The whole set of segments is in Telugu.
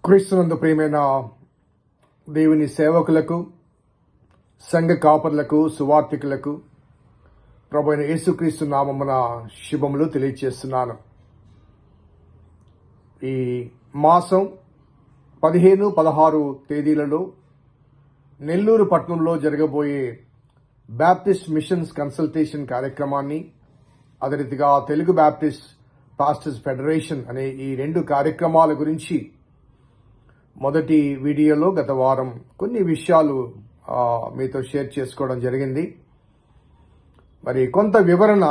క్రీస్తునందు ప్రియమైన దేవుని సేవకులకు, సంఘ కాపరులకు, సువార్థికులకు ప్రభు అయిన యేసుక్రీస్తు నామమున శుభములు తెలియజేస్తున్నాను. ఈ మాసం 15, 16 తేదీలలో నెల్లూరు పట్టణంలో జరగబోయే బ్యాప్టిస్ట్ మిషన్స్ కన్సల్టేషన్ కార్యక్రమాన్ని, అదే రీతిగా తెలుగు బ్యాప్టిస్ట్ పాస్టర్స్ ఫెడరేషన్ అనే ఈ 2 కార్యక్రమాల గురించి మొదటి వీడియోలో గత వారం కొన్ని విషయాలు మీతో షేర్ చేసుకోవడం జరిగింది. మరి కొంత వివరణ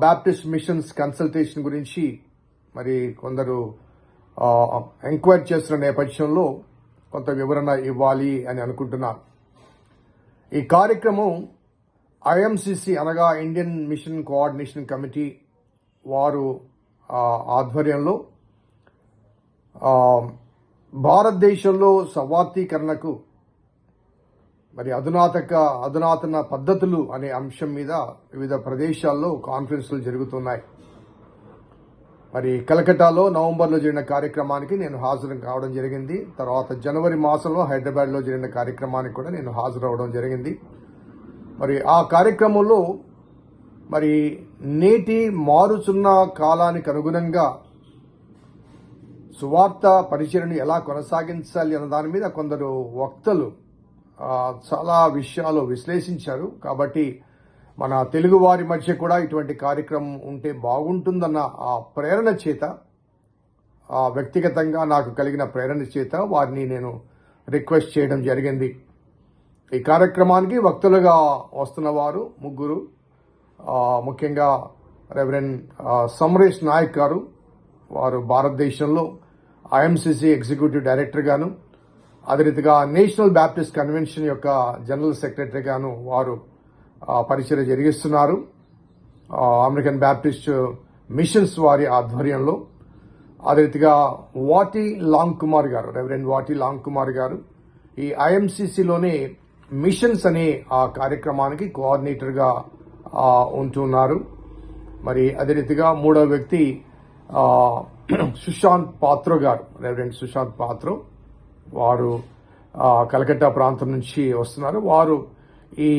బ్యాప్టిస్ట్ మిషన్స్ కన్సల్టేషన్ గురించి మరి కొందరు ఎంక్వైరీ చేస్తున్న నేపథ్యంలో కొంత వివరణ ఇవ్వాలి అని అనుకుంటున్నాను. ఈ కార్యక్రమం ఐఎంసిసి అనగా ఇండియన్ మిషన్ కోఆర్డినేషన్ కమిటీ వారు ఆధ్వర్యంలో భారతదేశంలో సవార్థీకరణకు మరి అధునాతన పద్ధతులు అనే అంశం మీద వివిధ ప్రదేశాల్లో కాన్ఫరెన్స్లు జరుగుతున్నాయి. మరి కలకట్టాలో నవంబర్లో జరిగిన కార్యక్రమానికి నేను హాజరు కావడం జరిగింది. తర్వాత జనవరి మాసంలో హైదరాబాద్లో జరిగిన కార్యక్రమానికి కూడా నేను హాజరవడం జరిగింది. మరి ఆ కార్యక్రమంలో మరి నేటి మారుచున్న కాలానికి అనుగుణంగా సువార్త పరిచర్యను ఎలా కొనసాగించాలి అన్న దాని మీద కొందరు వక్తలు చాలా విషయాలు విశ్లేషించారు. కాబట్టి మన తెలుగు వారి మధ్య కూడా ఇటువంటి కార్యక్రమం ఉంటే బాగుంటుందన్న ఆ ప్రేరణ చేత, వ్యక్తిగతంగా నాకు కలిగిన ప్రేరణ చేత వారిని నేను రిక్వెస్ట్ చేయడం జరిగింది. ఈ కార్యక్రమానికి వక్తలుగా వస్తున్న వారు 3, ముఖ్యంగా రెవరెండ్ సమరేష్ నాయక్ గారు, వారు భారతదేశంలో ఐఎంసిసి ఎగ్జిక్యూటివ్ డైరెక్టర్ గాను, అదే రీతిగా నేషనల్ బ్యాప్టిస్ట్ కన్వెన్షన్ యొక్క జనరల్ సెక్రటరీ గాను వారు పరిచర్య జరిగిస్తున్నారు. అమెరికన్ బ్యాప్టిస్ట్ మిషన్స్ వారి ఆధ్వర్యంలో. అదే రీతిగా వాటి లాంగ్ కుమార్ గారు, రెవరెండ్ వాటి లాంగ్ కుమార్ గారు ఈ ఐఎంసిసిలోనే మిషన్స్ అనే ఆ కార్యక్రమానికి కోఆర్డినేటర్గా ఉంటున్నారు. మరి అదే రీతిగా 3వ వ్యక్తి సుశాంత్ పాత్రో గారు, రెవరెండ్ సుశాంత్ పాత్రో, వారు కలకత్తా ప్రాంతం నుంచి వస్తున్నారు. వారు ఈ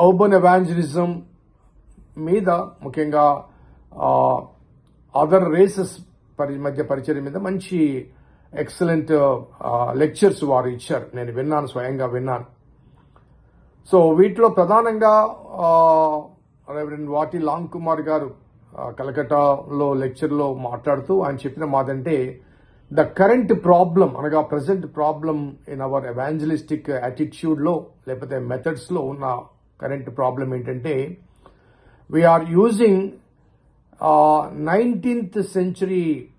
అర్బన్ ఎవాంజలిజం మీద, ముఖ్యంగా అదర్ రేసెస్ మధ్య పరిచయం మీద మంచి ఎక్సలెంట్ లెక్చర్స్ వారు ఇచ్చారు. నేను విన్నాను, స్వయంగా విన్నాను. సో వీటిలో ప్రధానంగా రెవరెండ్ వాటి లాంగ్ కుమార్ గారు కలకట్టాలో లెక్చర్లో మాట్లాడుతూ ఆయన చెప్పిన మాదంటే, ద కరెంట్ ప్రాబ్లం అనగా present problem in our evangelistic యాటిట్యూడ్లో లేకపోతే మెథడ్స్లో ఉన్న కరెంట్ ప్రాబ్లం ఏంటంటే, we are using 19th century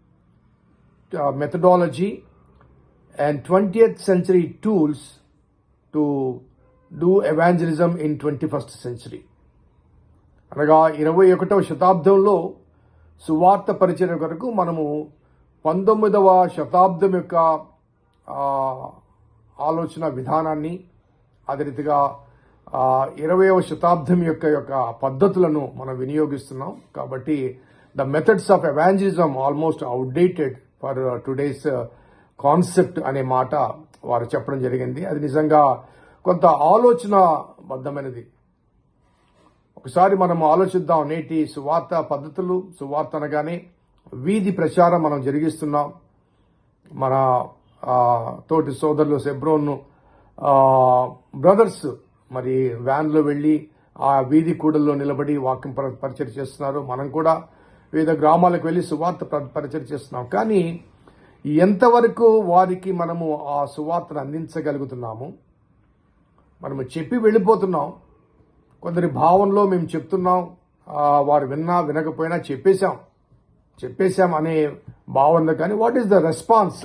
methodology and 20th century tools to do evangelism in 21st century. అనగా 21వ శతాబ్దంలో సువార్త పరిచర్య కొరకు మనము 19వ శతాబ్దం యొక్క ఆలోచన విధానాన్ని, అదే రీతిగా 20వ శతాబ్దం యొక్క పద్ధతులను మనం వినియోగిస్తున్నాం. కాబట్టి the methods of evangelism almost outdated for today's concept అనే మాట వారు చెప్పడం జరిగింది. అది నిజంగా కొంత ఆలోచన బద్ధమైనది. ఒకసారి మనం ఆలోచిద్దాం. నేటి సువార్త పద్ధతులు, సువార్త అనగానే వీధి ప్రచారం మనం జరిగిస్తున్నాం. మన తోటి సోదరులు సెబ్రోన్ బ్రదర్స్ మరి వ్యాన్లో వెళ్లి ఆ వీధి కూడల్లో నిలబడి వాక్యం పరిచయం చేస్తున్నారు. మనం కూడా వివిధ గ్రామాలకు వెళ్లి సువార్త పరిచయం చేస్తున్నాం. కానీ ఎంతవరకు వారికి మనము ఆ సువార్తను అందించగలుగుతున్నాము? మనము చెప్పి వెళ్ళిపోతున్నాం. కొందరి భావనలో మేము చెప్తున్నాం, వారు వినకపోయినా చెప్పేశాం అనే భావన. కానీ వాట్ ఈస్ ద రెస్పాన్స్?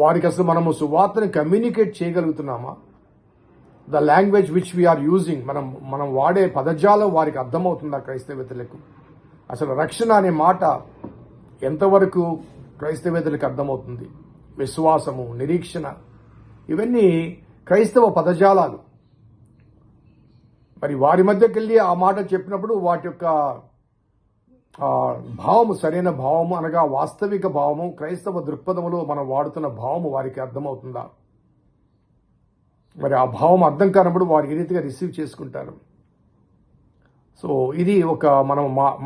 వారికి అసలు మనము సువార్తని కమ్యూనికేట్ చేయగలుగుతున్నామా? The language which we are using, మనం వాడే పదజాలం వారికి అర్థమవుతుందా క్రైస్తవేతలకు? అసలు రక్షణ అనే మాట ఎంతవరకు క్రైస్తవేతలకు అర్థమవుతుంది? విశ్వాసము, నిరీక్షణ, ఇవన్నీ క్రైస్తవ పదజాలాలు. మరి వారి మధ్యకి వెళ్ళి ఆ మాట చెప్పినప్పుడు వాటి యొక్క భావము, సరైన భావము అనగా వాస్తవిక భావము, క్రైస్తవ దృక్పథములో మనం వాడుతున్న భావము వారికి అర్థమవుతుందా? మరి ఆ భావం అర్థం కానప్పుడు వారు ఏ రీతిగా రిసీవ్ చేసుకుంటారు? సో ఇది ఒక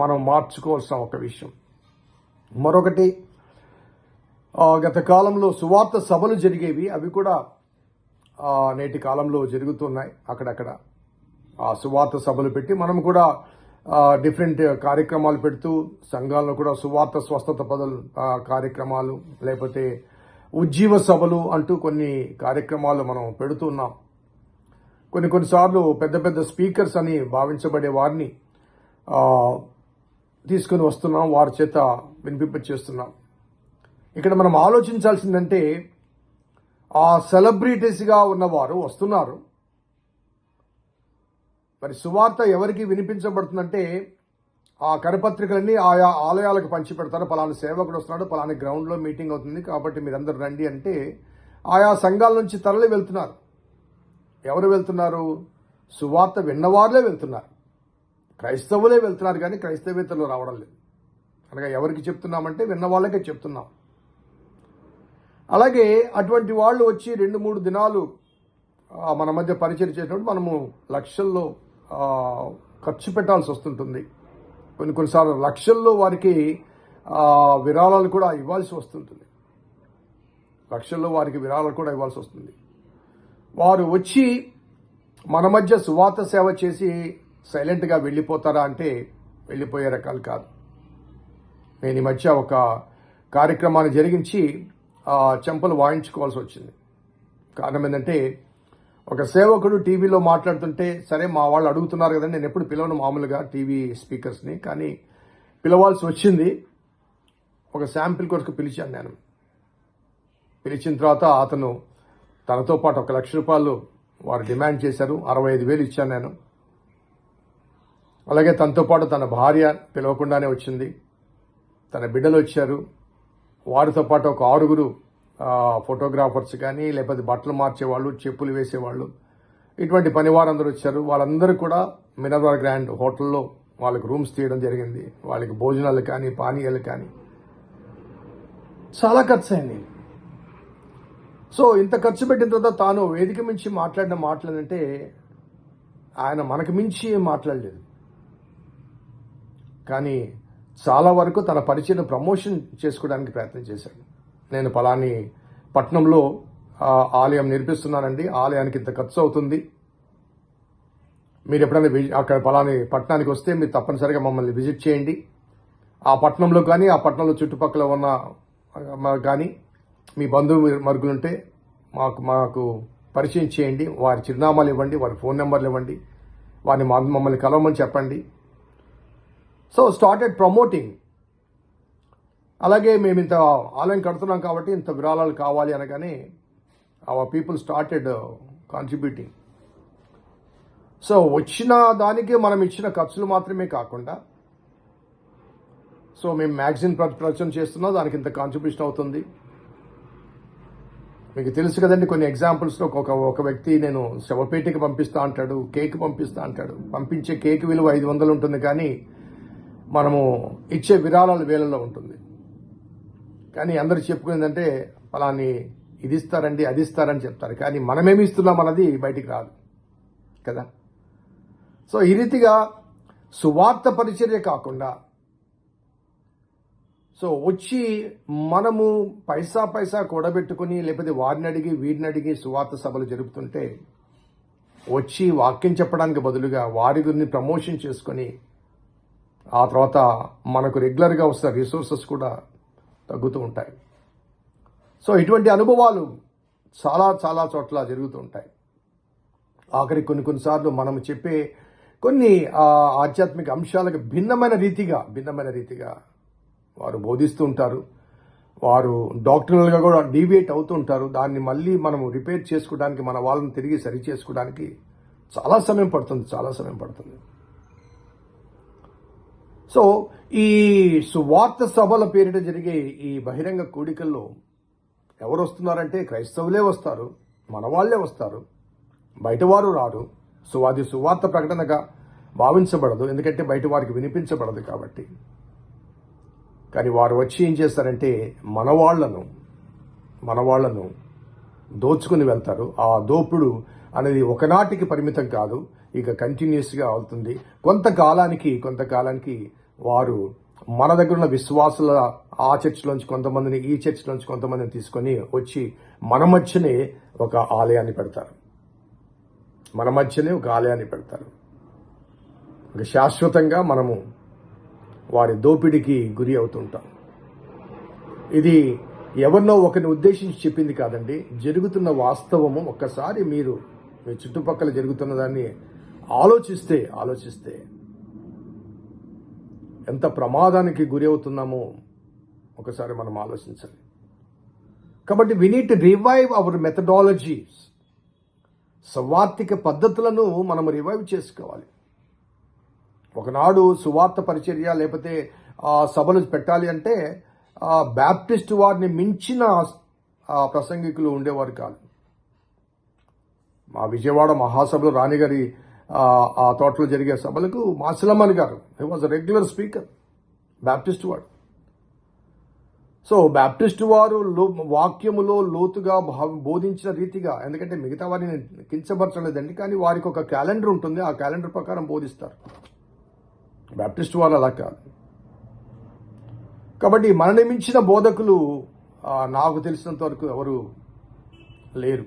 మనం మార్చుకోవాల్సిన ఒక విషయం. మరొకటి, గత కాలంలో సువార్త సభలు జరిగేవి, అవి కూడా నేటి కాలంలో జరుగుతున్నాయి. అక్కడక్కడ ఆ సువార్త సభలు పెట్టి మనం కూడా డిఫరెంట్ కార్యక్రమాలు పెడుతూ సంఘాలను కూడా సువార్త స్వస్థత పదలు కార్యక్రమాలు, లేకపోతే ఉజ్జీవ సభలు అంటూ కొన్ని కార్యక్రమాలు మనం పెడుతున్నాం. కొన్నిసార్లు పెద్ద పెద్ద స్పీకర్స్ అని భావించబడే వారిని తీసుకుని వస్తున్నాం, వారి చేత వినిపింపచేస్తున్నాం. ఇక్కడ మనం ఆలోచించాల్సిందంటే, ఆ సెలబ్రిటీస్గా ఉన్నవారు వస్తున్నారు, మరి సువార్త ఎవరికి వినిపించబడుతుందంటే ఆ కరపత్రికలన్నీ ఆయా ఆలయాలకు పంచి పెడతారు. పలానా సేవకుడు వస్తున్నాడు, పలానా గ్రౌండ్లో మీటింగ్ అవుతుంది కాబట్టి మీరందరూ రండి అంటే ఆయా సంఘాల నుంచి తరలి వెళ్తున్నారు. ఎవరు వెళ్తున్నారు? సువార్త విన్నవారులే వెళ్తున్నారు, క్రైస్తవులే వెళ్తున్నారు, కానీ క్రైస్తవేతరులు రావడం లేదు. అనగా ఎవరికి చెప్తున్నామంటే విన్న వాళ్ళకే చెప్తున్నాం. అలాగే అటువంటి వాళ్ళు వచ్చి 2-3 దినాలు మన మధ్య పరిచయం చేసినప్పుడు మనము లక్షల్లో ఖర్చు పెట్టాల్సి వస్తుంటుంది. కొన్నిసార్లు లక్షల్లో వారికి విరాళాలు కూడా ఇవ్వాల్సి వస్తుంటుంది. వారు వచ్చి మన మధ్య సువార్త సేవ చేసి సైలెంట్గా వెళ్ళిపోతారా అంటే వెళ్ళిపోయే రకాలు కాదు. నేను ఈ మధ్య ఒక కార్యక్రమాన్ని జరిగించి చెంపలు వాయించుకోవాల్సి వచ్చింది. కారణం ఏంటంటే, ఒక సేవకుడు టీవీలో మాట్లాడుతుంటే, సరే మా వాళ్ళు అడుగుతున్నారు కదండి, నేను ఎప్పుడు పిలవను మామూలుగా టీవీ స్పీకర్స్ని, కానీ పిలవాల్సి వచ్చింది. ఒక శాంపిల్ కొరకు పిలిచాను నేను. పిలిచిన తర్వాత అతను తనతో పాటు 1 లక్ష రూపాయలు వారు డిమాండ్ చేశారు. 65,000 ఇచ్చాను నేను. అలాగే తనతో పాటు తన భార్య పిలవకుండానే వచ్చింది, తన బిడ్డలు వచ్చారు, వారితో పాటు ఒక 6 ఫోటోగ్రాఫర్స్ కానీ, లేకపోతే బట్టలు మార్చేవాళ్ళు, చెప్పులు వేసేవాళ్ళు, ఇటువంటి పనివారందరూ వచ్చారు. వాళ్ళందరూ కూడా మినర్వా గ్రాండ్ హోటల్లో వాళ్ళకి రూమ్స్ తీయడం జరిగింది. వాళ్ళకి భోజనాలు కానీ, పానీయాలు కానీ చాలా ఖర్చు అయింది. సో ఇంత ఖర్చు పెట్టిన తర్వాత తాను వేదిక మించి మాట్లాడిన మాటలంటే, ఆయన మనకు మించి ఏం మాట్లాడలేదు, కానీ చాలా వరకు తన పరిచయం ప్రమోషన్ చేసుకోవడానికి ప్రయత్నం చేశాడు. నేను పలాని పట్టణంలో ఆలయం నిర్మిస్తున్నానండి, ఆలయానికి ఇంత ఖర్చు అవుతుంది, మీరు ఎప్పుడైనా అక్కడ పలాని పట్టణానికి వస్తే మీరు తప్పనిసరిగా మమ్మల్ని విజిట్ చేయండి. ఆ పట్టణంలో కానీ, ఆ పట్టణంలో చుట్టుపక్కల ఉన్న కానీ మీ బంధువు మరుగులుంటే మాకు పరిచయం చేయండి, వారి చిరునామాలు ఇవ్వండి, వారి ఫోన్ నెంబర్లు ఇవ్వండి, వారిని మమ్మల్ని కలవమని చెప్పండి. So started promoting. అలాగే మేము ఇంత ఆలయం కడుతున్నాం కాబట్టి ఇంత విరాళాలు కావాలి అనగానే our people started contributing. So వచ్చిన దానికి మనం ఇచ్చిన ఖర్చులు మాత్రమే కాకుండా, సో మేము మ్యాగజైన్ ప్రచురణ చేస్తున్నాం, దానికి ఇంత కాంట్రిబ్యూషన్ అవుతుంది. మీకు తెలుసు కదండి, కొన్ని ఎగ్జాంపుల్స్లో ఒక వ్యక్తి నేను శవపేటకి పంపిస్తా అంటాడు, కేక్ పంపిస్తా అంటాడు. పంపించే కేక్ విలువ 500 ఉంటుంది, కానీ మనము ఇచ్చే విరాళాలు వేలలో ఉంటుంది. కానీ అందరు చెప్పుకునేదంటే పలాని ఇది ఇస్తారండి, అది ఇస్తారని చెప్తారు, కానీ మనమేమి ఇస్తున్నాం అన్నది బయటికి రాదు కదా. సో ఈ రీతిగా సువార్త పరిచర్య కాకుండా, సో వచ్చి మనము పైసా కూడబెట్టుకుని, లేకపోతే వారిని అడిగి వీరిని అడిగి సువార్త సభలు జరుపుతుంటే, వచ్చి వాక్యం చెప్పడానికి బదులుగా వారి గురిని ప్రమోషన్ చేసుకొని, ఆ తర్వాత మనకు రెగ్యులర్గా వస్తున్న రిసోర్సెస్ కూడా తగ్గుతూ ఉంటాయి. సో ఇటువంటి అనుభవాలు చాలా చాలా చోట్ల జరుగుతూ ఉంటాయి. ఆఖరి కొన్నిసార్లు మనం చెప్పే కొన్ని ఆధ్యాత్మిక అంశాలకు భిన్నమైన రీతిగా వారు బోధిస్తూ ఉంటారు. వారు డాక్టరల్గా కూడా డీవియేట్ అవుతూ ఉంటారు. దాన్ని మళ్ళీ మనము రిపేర్ చేసుకోవడానికి, మన వాళ్ళని తిరిగి సరి చేసుకోవడానికి చాలా సమయం పడుతుంది. సో ఈ సువార్త సభల పేరిట జరిగే ఈ బహిరంగ కూడికల్లో ఎవరు వస్తున్నారంటే క్రైస్తవులే వస్తారు, మన వాళ్ళే వస్తారు, బయటవారు రారు. సో అది సువార్త ప్రకటనగా భావించబడదు, ఎందుకంటే బయట వారికి వినిపించబడదు కాబట్టి. కానీ వారు వచ్చి ఏం చేస్తారంటే మనవాళ్లను దోచుకుని వెళ్తారు. ఆ దోపుడు అనేది ఒకనాటికి పరిమితం కాదు, ఇక కంటిన్యూస్గా అవుతుంది. కొంతకాలానికి వారు మన దగ్గర ఉన్న విశ్వాసుల ఆ చర్చిలోంచి కొంతమందిని, ఈ చర్చిలోంచి కొంతమందిని తీసుకొని వచ్చి మన మధ్యనే ఒక ఆలయాన్ని పెడతారు. ఇక శాశ్వతంగా మనము వారి దోపిడికి గురి అవుతుంటాం. ఇది ఎవరినో ఒకరిని ఉద్దేశించి చెప్పింది కాదండి, జరుగుతున్న వాస్తవము. ఒక్కసారి మీరు మీ చుట్టుపక్కల జరుగుతున్న దాన్ని ఆలోచిస్తే ఎంత ప్రమాదానికి గురి అవుతున్నామో ఒకసారి మనం ఆలోచించాలి. కాబట్టి we need to revive our methodologies. సువార్తిక పద్ధతులను మనం రివైవ్ చేసుకోవాలి. ఒకనాడు సువార్త పరిచర్య లేకపోతే సభలు పెట్టాలి అంటే బ్యాప్టిస్ట్ వారిని మించిన ప్రసంగికులు ఉండేవారు కాదు. మా విజయవాడ మహాసభలో రాణిగారి ఆ తోటలో జరిగే సభలకు మాసిలమ్మన్ గారు he was regular speaker, Baptist వాడు. సో బ్యాప్టిస్ట్ వారు వాక్యములో లోతుగా బోధించిన రీతిగా, ఎందుకంటే మిగతా వారిని కించపరచలేదండి, కానీ వారికి ఒక క్యాలెండర్ ఉంటుంది, ఆ క్యాలెండర్ ప్రకారం బోధిస్తారు. బ్యాప్టిస్ట్ వారు అలా కాదు. కాబట్టి మనని మించిన బోధకులు నాకు తెలిసినంత వరకు ఎవరు లేరు.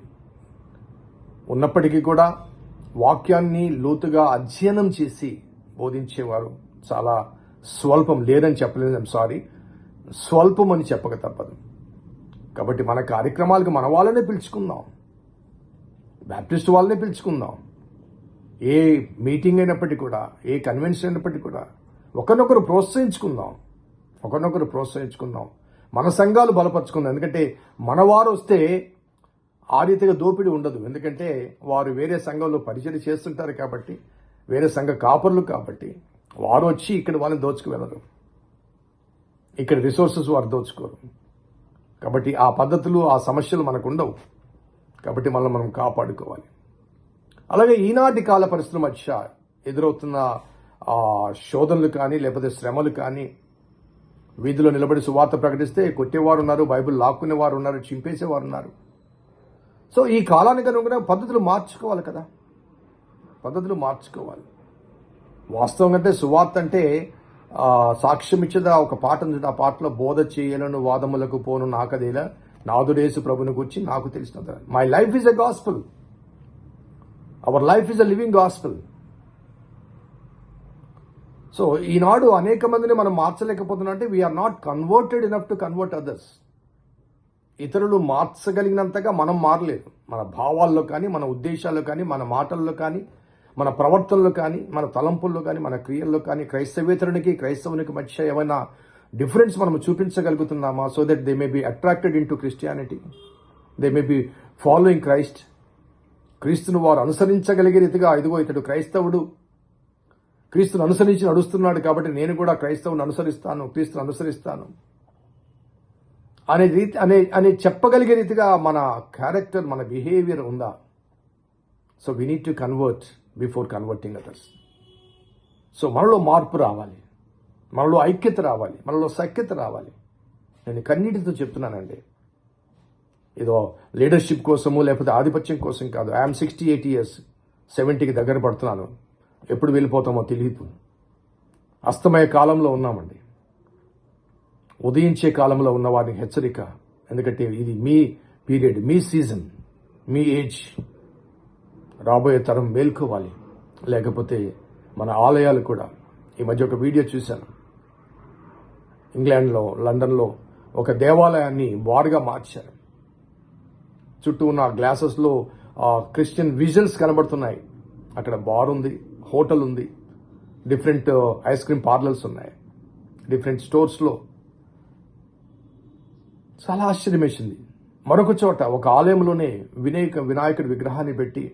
ఉన్నప్పటికీ కూడా వాక్యాన్ని లోతుగా అధ్యయనం చేసి బోధించేవారు చాలా స్వల్పం. లేరని చెప్పలేదు, స్వల్పం అని చెప్పక తప్పదు. కాబట్టి మన కార్యక్రమాలకు మన వాళ్ళనే పిలుచుకుందాం, బ్యాప్టిస్ట్ వాళ్ళనే పిలుచుకుందాం. ఏ మీటింగ్ అయినప్పటికీ కూడా, ఏ కన్వెన్షన్ అయినప్పటికీ కూడా ఒకరినొకరు ప్రోత్సహించుకుందాం. మన సంఘాలు బలపరుచుకుందాం. ఎందుకంటే మనవారు వస్తే ఆ రీతిగా దోపిడీ ఉండదు. ఎందుకంటే వారు వేరే సంఘంలో పరిచయం చేస్తుంటారు కాబట్టి, వేరే సంఘ కాపరులు కాబట్టి వారు వచ్చి ఇక్కడ వాళ్ళని దోచుకు వెళ్ళరు, ఇక్కడ రిసోర్సెస్ వారు దోచుకోరు. కాబట్టి ఆ పద్ధతులు, ఆ సమస్యలు మనకు ఉండవు. కాబట్టి మనం కాపాడుకోవాలి. అలాగే ఈనాటి కాల పరిస్థితుల మధ్య ఎదురవుతున్న శోధనలు కానీ లేకపోతే శ్రమలు కానీ, వీధిలో నిలబడి సువార్త ప్రకటిస్తే కొట్టేవారు ఉన్నారు, బైబిల్ లాక్కునేవారు ఉన్నారు, చింపేసేవారు ఉన్నారు. సో ఈ కాలానికి అనుగుణంగా పద్ధతులు మార్చుకోవాలి కదా, వాస్తవం అంటే సువార్త అంటే సాక్ష్యం ఇచ్చేదా ఒక పాట ఉంది. ఆ పాటలో బోధ చేయలను వాదములకు పోను నాకదేలా నాదుడేసు ప్రభుని గురించి నాకు తెలిసినంత. My life is a gospel, our life is a living gospel. So ఈనాడు అనేక మందిని మనం మార్చలేకపోతున్నాం అంటే we are not converted enough to convert others. ఇతరులు మార్చగలిగినంతగా మనం మారలేదు. మన భావాల్లో కానీ, మన ఉద్దేశాల్లో కానీ, మన మాటల్లో కానీ, మన ప్రవర్తనలో కానీ, మన తలంపుల్లో కానీ, మన క్రియల్లో కానీ క్రైస్తవేతరునికి క్రైస్తవునికి మధ్య ఏమైనా డిఫరెన్స్ మనం చూపించగలుగుతున్నామా? So that they may be attracted in to Christianity, they may be following Christ. క్రీస్తును వారు అనుసరించగలిగే రీతిగా, ఇదిగో ఇతడు క్రైస్తవుడు, క్రీస్తును అనుసరించి నడుస్తున్నాడు కాబట్టి నేను కూడా క్రైస్తవుని అనుసరిస్తాను, క్రీస్తును అనుసరిస్తాను అనే చెప్పగలిగే రీతిగా మన క్యారెక్టర్, మన బిహేవియర్ ఉందా? So we need to convert before converting others. So మనలో మార్పు రావాలి, మనలో ఐక్యత రావాలి, మనలో సఖ్యత రావాలి. నేను కన్నీటితో చెప్తున్నానండి, ఏదో లీడర్షిప్ కోసము లేకపోతే ఆధిపత్యం కోసం కాదు. ఐఎమ్ 68 years, 70కి దగ్గర పడుతున్నాను. ఎప్పుడు వెళ్ళిపోతామో తెలియదు. అస్తమయ కాలంలో ఉన్నామండి, ఉదయించే కాలంలో ఉన్న వారిని హెచ్చరిక. ఎందుకంటే ఇది మీ పీరియడ్, మీ సీజన్, మీ ఏజ్. రాబోయే తరం మేల్కోవాలి, లేకపోతే మన ఆలయాలు కూడా. ఈ మధ్య ఒక వీడియో చూశాను, ఇంగ్లాండ్లో, లండన్లో ఒక దేవాలయాన్ని బార్గా మార్చారు. చుట్టూ ఉన్న గ్లాసెస్లో క్రిస్టియన్ విజువల్స్ కనబడుతున్నాయి. అక్కడ బార్ ఉంది, హోటల్ ఉంది, డిఫరెంట్ ఐస్ క్రీమ్ పార్లర్స్ ఉన్నాయి, డిఫరెంట్ స్టోర్స్లో. చాలా ఆశ్చర్యం వేసింది. మరొక చోట ఒక ఆలయంలోనే వినాయకుడి విగ్రహాన్ని పెట్టి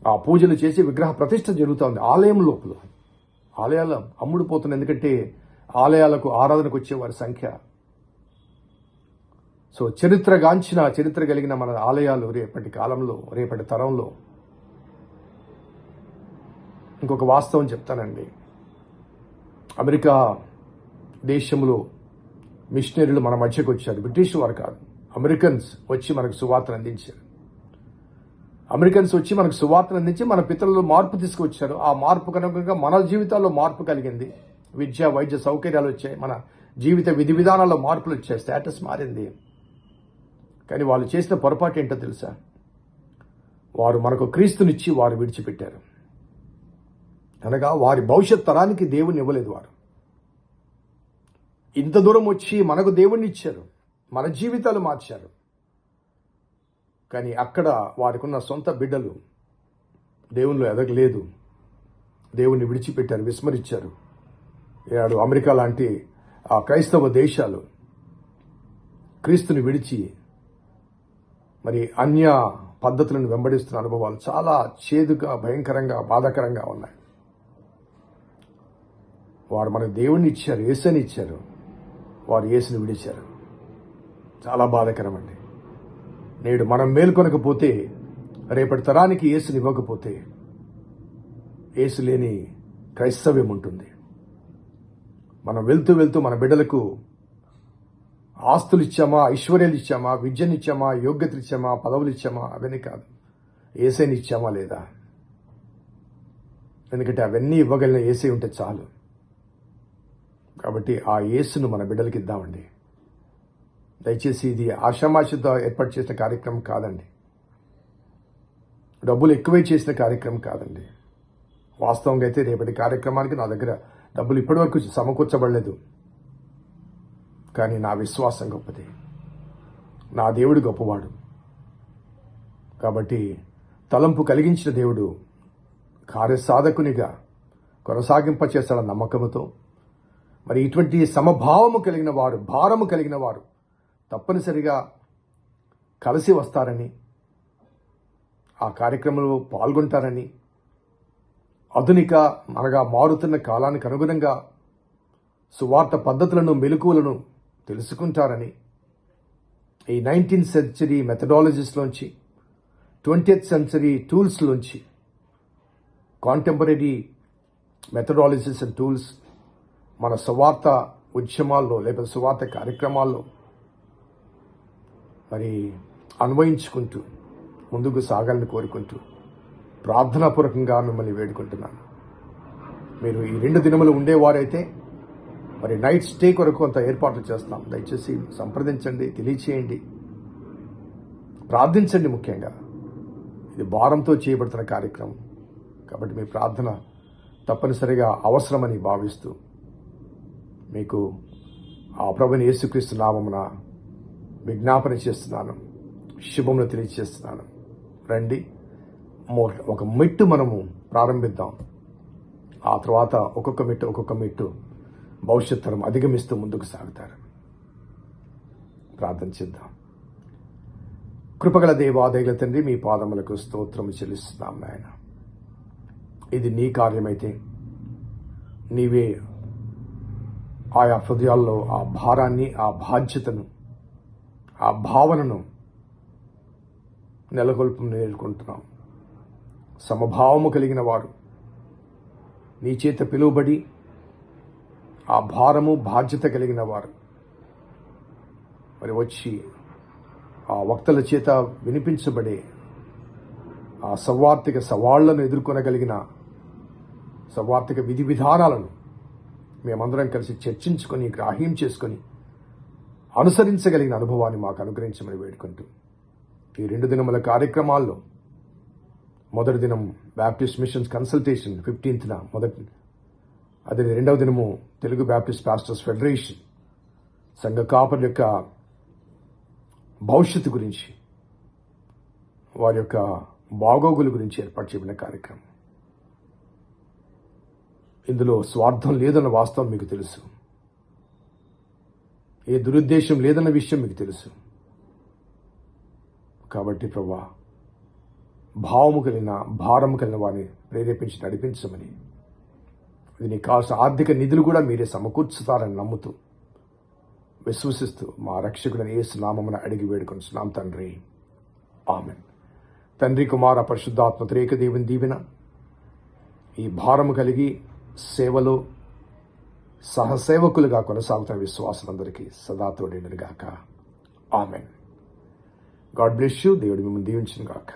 ఆ పూజలు చేసి విగ్రహ ప్రతిష్ఠ జరుగుతుంది ఆలయం లోపల. ఆలయాలు అమ్ముడుపోతున్నాయి, ఎందుకంటే ఆలయాలకు ఆరాధనకు వచ్చే వారి సంఖ్య. సో చరిత్ర కలిగిన మన ఆలయాలు రేపటి కాలంలో, రేపటి తరంలో. ఇంకొక వాస్తవం చెప్తానండి. అమెరికా దేశంలో మిషనరీలు మన మధ్యకు వచ్చారు. బ్రిటిష్ వారు కాదు, అమెరికన్స్ వచ్చి మనకు సువార్తను అందించారు. అమెరికన్స్ వచ్చి మనకు సువార్తను అందించి మన పితరులు మార్పు తీసుకువచ్చారు. ఆ మార్పు కనుక మన జీవితాల్లో మార్పు కలిగింది. విద్య వైద్య సౌకర్యాలు వచ్చాయి, మన జీవిత విధి విధానాల్లో మార్పులు వచ్చాయి, స్టేటస్ మారింది. కానీ వాళ్ళు చేసిన పొరపాటు ఏంటో తెలుసా? వారు మనకు క్రీస్తునిచ్చి వారు విడిచిపెట్టారు. అనగా వారి భవిష్యత్ తరానికి దేవుని ఇవ్వలేదు. వారు ఇంత దూరం వచ్చి మనకు దేవుణ్ణి ఇచ్చారు, మన జీవితాలు మార్చారు. కానీ అక్కడ వారికి ఉన్న సొంత బిడ్డలు దేవునిలో ఎదగలేదు, దేవుణ్ణి విడిచిపెట్టారు, విస్మరించారు. ఈనాడు అమెరికా లాంటి ఆ క్రైస్తవ దేశాలు క్రీస్తుని విడిచి మరి అన్య పద్ధతులను వెంబడిస్తున్న అనుభవాలు చాలా చేదుగా, భయంకరంగా, బాధాకరంగా ఉన్నాయి. వారు మనకు దేవుణ్ణి ఇచ్చారు, యేసుని ఇచ్చారు, వారు యేసుని విడిచారు. చాలా బాధాకరం అండి. నేడు మనం మేల్కొనకపోతే, రేపటి తరానికి యేసుని ఇవ్వకపోతే యేసు లేని క్రైస్తవ్యం ఉంటుంది. మనం వెళ్తూ వెళ్తూ మన బిడ్డలకు ఆస్తులు ఇచ్చామా, ఐశ్వర్యాలు ఇచ్చామా, విద్యనిచ్చామా, యోగ్యతలు ఇచ్చామా, పదవులు ఇచ్చామా, అవన్నీ కాదు, యేసైని ఇచ్చామా లేదా? ఎందుకంటే అవన్నీ ఇవ్వగలిగిన యేసే ఉంటే చాలు. కాబట్టి ఆ యేసును మన బిడ్డలకి ఇద్దామండి. దయచేసి ఇది ఆషామాషితో ఏర్పాటు చేసిన కార్యక్రమం కాదండి, డబ్బులు ఎక్కువై చేసిన కార్యక్రమం కాదండి. వాస్తవంగా అయితే రేపటి కార్యక్రమానికి నా దగ్గర డబ్బులు ఇప్పటివరకు సమకూర్చబడలేదు. కానీ నా విశ్వాసం గొప్పది, నా దేవుడు గొప్పవాడు. కాబట్టి తలంపు కలిగించిన దేవుడు కార్యసాధకునిగా కొనసాగింపచేస్తాడన్న నమ్మకంతో, మరి ఇటువంటి సమభావము కలిగిన వారు, భారము కలిగిన వారు తప్పనిసరిగా కలిసి వస్తారని, ఆ కార్యక్రమంలో పాల్గొంటారని, ఆధునిక అనగా మారుతున్న కాలానికి అనుగుణంగా సువార్త పద్ధతులను, మెలకువలను తెలుసుకుంటారని, ఈ 19th century మెథడాలజీస్లోంచి, 20th century టూల్స్లోంచి, కాంటెంపరీ మెథడాలజీస్ అండ్ టూల్స్ మన సువార్త ఉద్యమాల్లో లేకపోతే సువార్త కార్యక్రమాల్లో మరి అన్వయించుకుంటూ ముందుకు సాగాలని కోరుకుంటూ ప్రార్థనాపూర్వకంగా మిమ్మల్ని వేడుకుంటున్నాను. మీరు ఈ 2 దినములు ఉండేవారైతే మరి నైట్ స్టే కొరకు కొంత ఏర్పాట్లు చేస్తాం. దయచేసి సంప్రదించండి, తెలియచేయండి, ప్రార్థించండి. ముఖ్యంగా ఇది భారంతో చేయబడుతున్న కార్యక్రమం కాబట్టి మీ ప్రార్థన తప్పనిసరిగా అవసరమని భావిస్తూ మీకు ఆ ప్రభుని యేసుక్రీస్తు నామమున విజ్ఞాపన చేస్తున్నాను, శుభమును తెలియజేస్తున్నాను. రండి, ఒక మెట్టు మనము ప్రారంభిద్దాం. ఆ తర్వాత ఒక్కొక్క మెట్టు భవిష్యత్ తరం అధిగమిస్తూ ముందుకు సాగుతారు. ప్రార్థన చేద్దాం. కృపగల దేవాదయగల తండ్రి, మీ పాదములకు స్తోత్రము చెల్లిస్తున్నాం నాయన. ఇది నీ కార్యమైతే నీవే ఆయా హృదయాల్లో ఆ భారాన్ని, ఆ బాధ్యతను, ఆ భావనను నెలకొల్పు నేర్చుకుంటున్నాం. సమభావము కలిగిన వారు నీ చేత పిలువబడి ఆ భారము, బాధ్యత కలిగిన వారు మరి వచ్చి ఆ వక్తల చేత వినిపించబడే ఆ సౌవార్తిక సవాళ్లను ఎదుర్కొనగలిగిన సౌవార్తిక విధి విధానాలను మేమందరం కలిసి చర్చించుకొని, గ్రాహ్యం చేసుకొని అనుసరించగలిగిన అనుభవాన్ని మాకు అనుగ్రహించమని వేడుకుంటూ ఈ 2 దినముల కార్యక్రమాల్లో మొదటి దినం బ్యాప్టిస్ట్ మిషన్స్ కన్సల్టేషన్ 15th అదే 2వ దినము తెలుగు బ్యాప్టిస్ట్ పాస్టర్స్ ఫెడరేషన్ సంఘ కాపర్ల యొక్క భవిష్యత్తు గురించి, వారి యొక్క బాగోగుల గురించి ఏర్పాటు చేయబడిన కార్యక్రమం. ఇందులో స్వార్థం లేదన్న వాస్తవం మీకు తెలుసు, ఏ దురుద్దేశం లేదన్న విషయం మీకు తెలుసు. కాబట్టి ప్రభువా, భావము కలిగిన, భారము కలిగిన వారిని ప్రేరేపించి నడిపించమని, దీనికి కావాల్సిన ఆర్థిక నిధులు కూడా మీరే సమకూర్చుతారని నమ్ముతూ, విశ్వసిస్తూ మా రక్షకుడైన యేసు నామమున అడిగి వేడుకొనుచున్నాం తండ్రి, ఆమేన్. తండ్రి, కుమార, పరిశుద్ధాత్మ త్రియేక దేవుని దీవెన ఈ భారము కలిగి సేవలో సహసేవకులుగా కొనసాగుతున్న విశ్వాసులందరికీ సదా తోడేనుగాక. ఆమెన్. God bless you. దేవుడు మిమ్మల్ని దీవించును గాక.